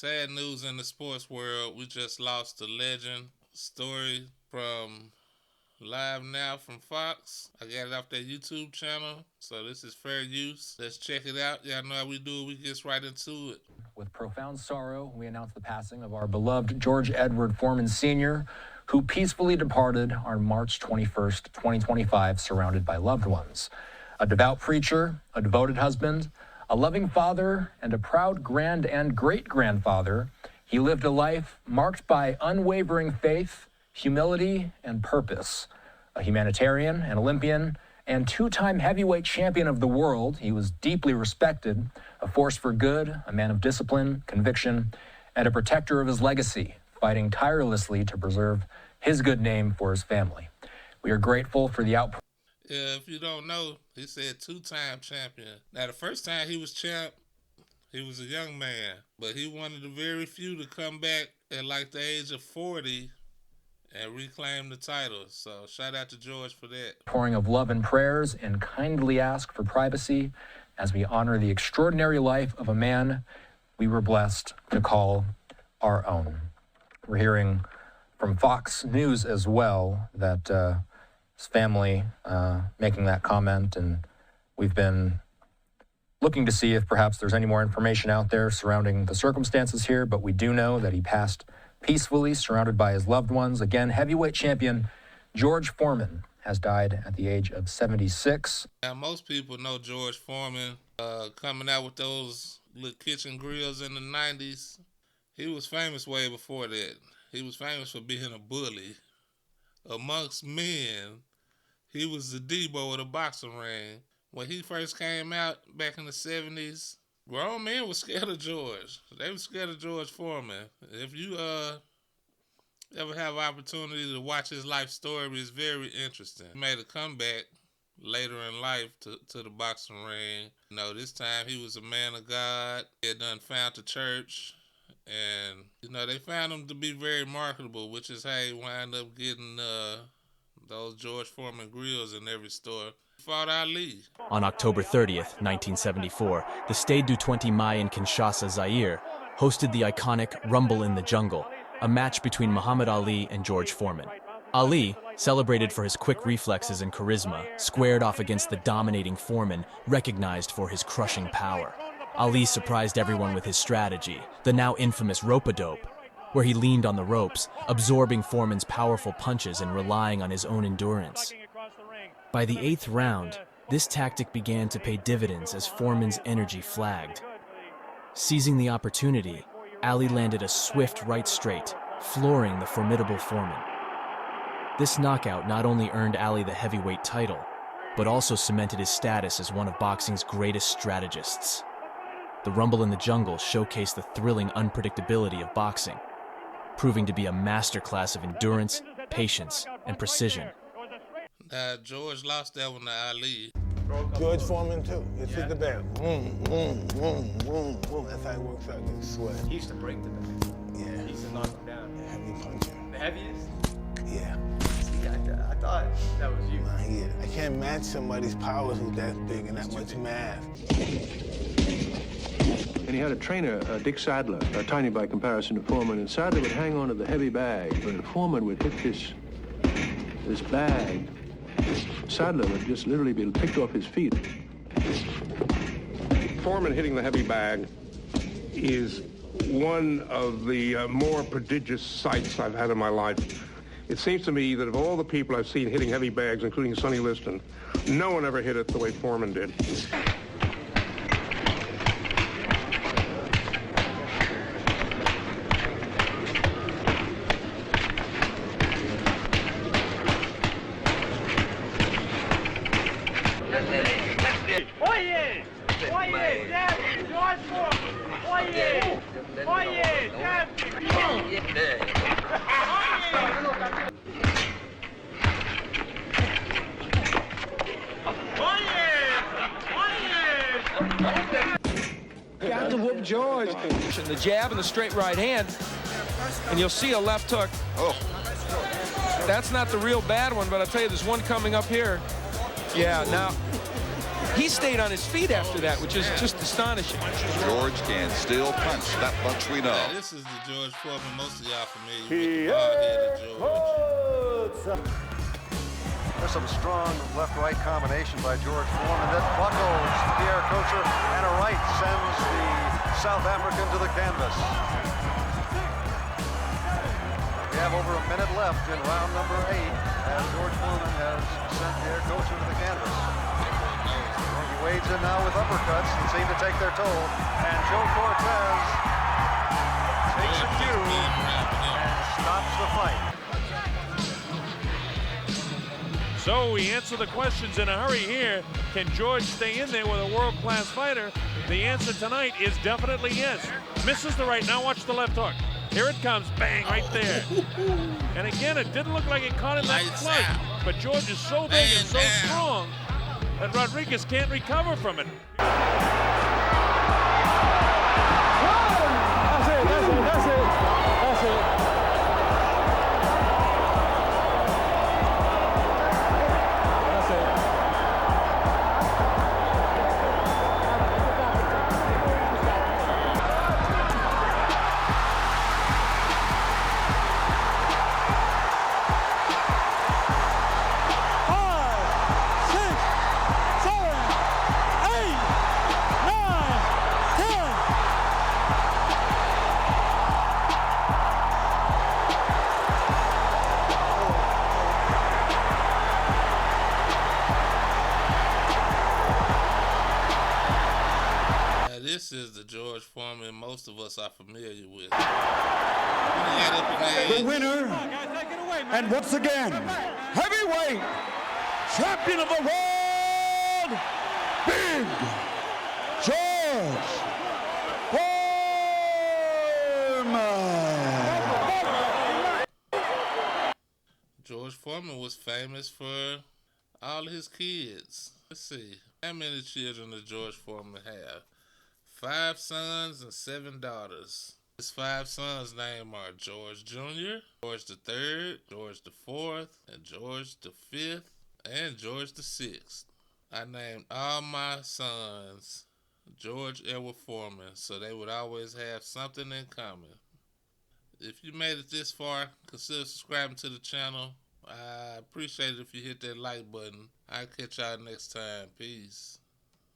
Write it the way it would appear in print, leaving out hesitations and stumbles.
Sad news in the sports world. We just lost a legend. Story from live now from Fox. I got it off their YouTube channel, so this is fair use. Let's check it out. Y'all know how we do it. We get right into it. With profound sorrow, we announce the passing of our beloved George Edward Foreman Sr., who peacefully departed on March 21st, 2025, surrounded by loved ones. A devout preacher, a devoted husband, a loving father, and a proud grand and great-grandfather, he lived a life marked by unwavering faith, humility, and purpose. A humanitarian, an Olympian, and two-time heavyweight champion of the world, he was deeply respected, a force for good, a man of discipline, conviction, and a protector of his legacy, fighting tirelessly to preserve his good name for his family. We are grateful for the outpouring. Yeah, if you don't know, he said two-time champion. Now, the first time he was champ, he was a young man, but he one of the very few to come back at like the age of 40 and reclaim the title. So shout out to George for that. Pouring of love and prayers, and kindly ask for privacy as we honor the extraordinary life of a man we were blessed to call our own. We're hearing from Fox News as well that his family making that comment, and we've been looking to see if perhaps there's any more information out there surrounding the circumstances here, but we do know that he passed peacefully, surrounded by his loved ones. Again, heavyweight champion George Foreman has died at the age of 76. Now, most people know George Foreman coming out with those little kitchen grills in the 90s. He was famous way before that. He was famous for being a bully. Amongst men, he was the Debo of the boxing ring. When he first came out back in the 70s, grown men were scared of George. They were scared of George Foreman. If you ever have opportunity to watch his life story, it's very interesting. He made a comeback later in life to the boxing ring. You know, this time he was a man of God. He had done found the church. And, you know, they found him to be very marketable, which is how he wound up getting those George Foreman grills in every store. He fought Ali. On October 30th, 1974, the Stade du 20 Mai in Kinshasa, Zaire, hosted the iconic Rumble in the Jungle, a match between Muhammad Ali and George Foreman. Ali, celebrated for his quick reflexes and charisma, squared off against the dominating Foreman, recognized for his crushing power. Ali surprised everyone with his strategy, the now infamous rope-a-dope, where he leaned on the ropes, absorbing Foreman's powerful punches and relying on his own endurance. By the 8th round, this tactic began to pay dividends as Foreman's energy flagged. Seizing the opportunity, Ali landed a swift right straight, flooring the formidable Foreman. This knockout not only earned Ali the heavyweight title, but also cemented his status as one of boxing's greatest strategists. The Rumble in the Jungle showcased the thrilling unpredictability of boxing, proving to be a masterclass of endurance, patience, and precision. George lost that one to Ali. George Foreman, too. It's hit the bell. That's how it works out. You sweat. He used to break the bell. Yeah. He used to knock him down. The heavy puncher. The heaviest? Yeah. See, I thought that was you. Yeah. I can't match somebody's powers who's that big and that much math. And he had a trainer, Dick Sadler, tiny by comparison to Foreman, and Sadler would hang on to the heavy bag, but Foreman would hit this bag. Sadler would just literally be picked off his feet. Foreman hitting the heavy bag is one of the more prodigious sights I've had in my life. It seems to me that of all the people I've seen hitting heavy bags, including Sonny Liston, no one ever hit it the way Foreman did. Got to whoop George. The jab and the straight right hand, and you'll see a left hook. Oh, that's not the real bad one, but I'll tell you, there's one coming up here. Yeah, He stayed on his feet after that, which is just astonishing. George can still punch. That much we know. Yeah, this is the George Foreman. Most of y'all familiar with the bald-headed George. There's some strong left-right combination by George Foreman that buckles Pierre Cocher, and a right sends the South African to the canvas. We have over a minute left in round number 8 as George Foreman has sent Pierre Cocher to the canvas. He wades in now with uppercuts that seem to take their toll, and Joe Cortez takes a cue and stops the fight. So we answer the questions in a hurry here. Can George stay in there with a world-class fighter? The answer tonight is definitely yes. Misses the right, now watch the left hook. Here it comes, bang, right there. And again, it didn't look like it caught him that flush, but George is so big and so strong that Rodriguez can't recover from it. That's it, that's it, that's it, that's it. This is the George Foreman most of us are familiar with. The winner, and once again, heavyweight champion of the world, Big George Foreman. George Foreman was famous for all his kids. Let's see, how many children does George Foreman have? 5 sons and 7 daughters. His 5 sons' names are George Jr., George the 3rd, George the 4th, and George the 5th, and George the 6th. I named all my sons George Edward Foreman, so they would always have something in common. If you made it this far, consider subscribing to the channel. I appreciate it if you hit that like button. I'll catch y'all next time. Peace.